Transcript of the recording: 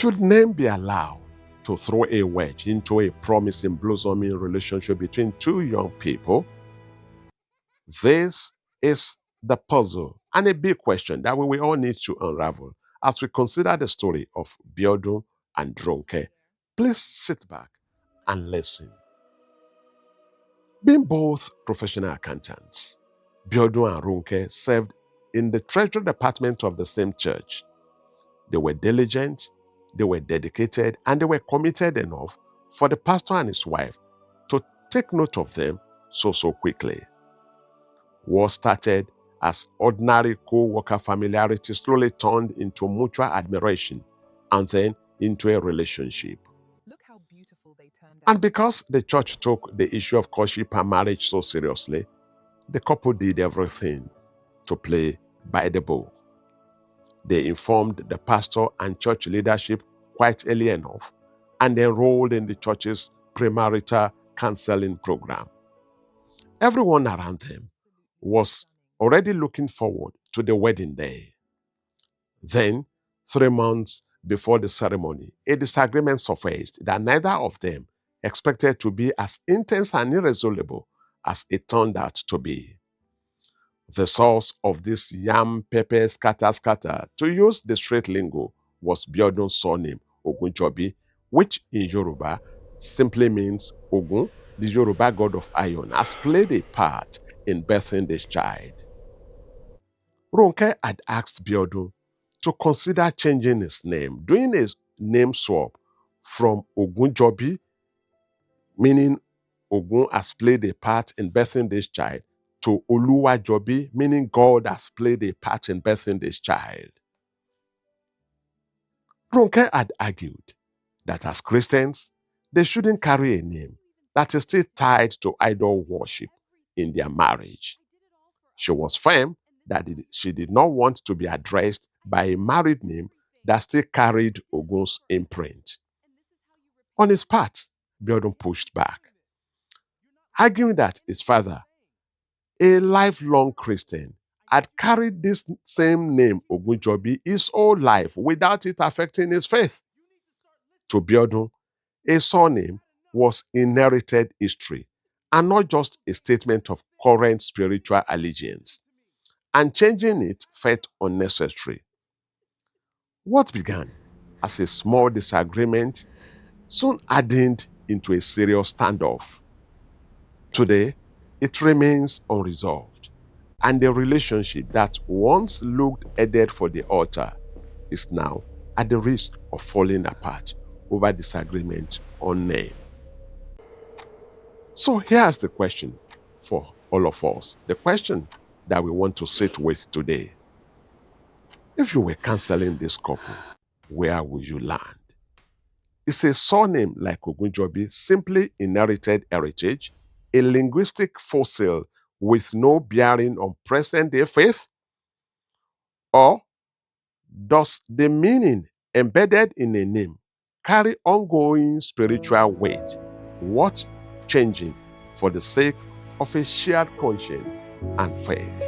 Should name be allowed to throw a wedge into a promising, blossoming relationship between two young people? This is the puzzle and a big question that we will all need to unravel as we consider the story of Biodun and Ronke. Please sit back and listen. Being both professional accountants, Biodun and Ronke served in the treasury department of the same church. They were diligent, they were dedicated, and they were committed enough for the pastor and his wife to take note of them so quickly. What started as ordinary co-worker familiarity slowly turned into mutual admiration and then into a relationship. Look how beautiful they turned out. And because the church took the issue of courtship and marriage so seriously, the couple did everything to play by the book. They informed the pastor and church leadership quite early enough and enrolled in the church's premarital counseling program. Everyone around them was already looking forward to the wedding day. Then, 3 months before the ceremony, a disagreement surfaced that neither of them expected to be as intense and irresolute as it turned out to be. The source of this yam pepper scatter, to use the straight lingo, was Biodun's surname, Ogunjobi, which in Yoruba simply means Ogun, the Yoruba god of iron, has played a part in birthing this child. Ronke had asked Biodun to consider changing his name, doing a name swap from Ogunjobi, meaning Ogun has played a part in birthing this child, to Oluwajobi, meaning God has played a part in birthing this child. Ronke had argued that as Christians, they shouldn't carry a name that is still tied to idol worship in their marriage. She was firm that she did not want to be addressed by a married name that still carried Ogun's imprint. On his part, Biodun pushed back, arguing that his father, a lifelong Christian, had carried this same name Ogunjobi his whole life without it affecting his faith. To Biodun, a surname was inherited history and not just a statement of current spiritual allegiance, and changing it felt unnecessary. What began as a small disagreement soon hardened into a serious standoff. Today, it remains unresolved, and the relationship that once looked headed for the altar is now at the risk of falling apart over disagreement on name. So here's the question for all of us, the question that we want to sit with today. If you were counseling this couple, where would you land? Is a surname like Ogunjobi simply inherited heritage, a linguistic fossil with no bearing on present-day faith? Or does the meaning embedded in a name carry ongoing spiritual weight, worth changing for the sake of a shared conscience and faith?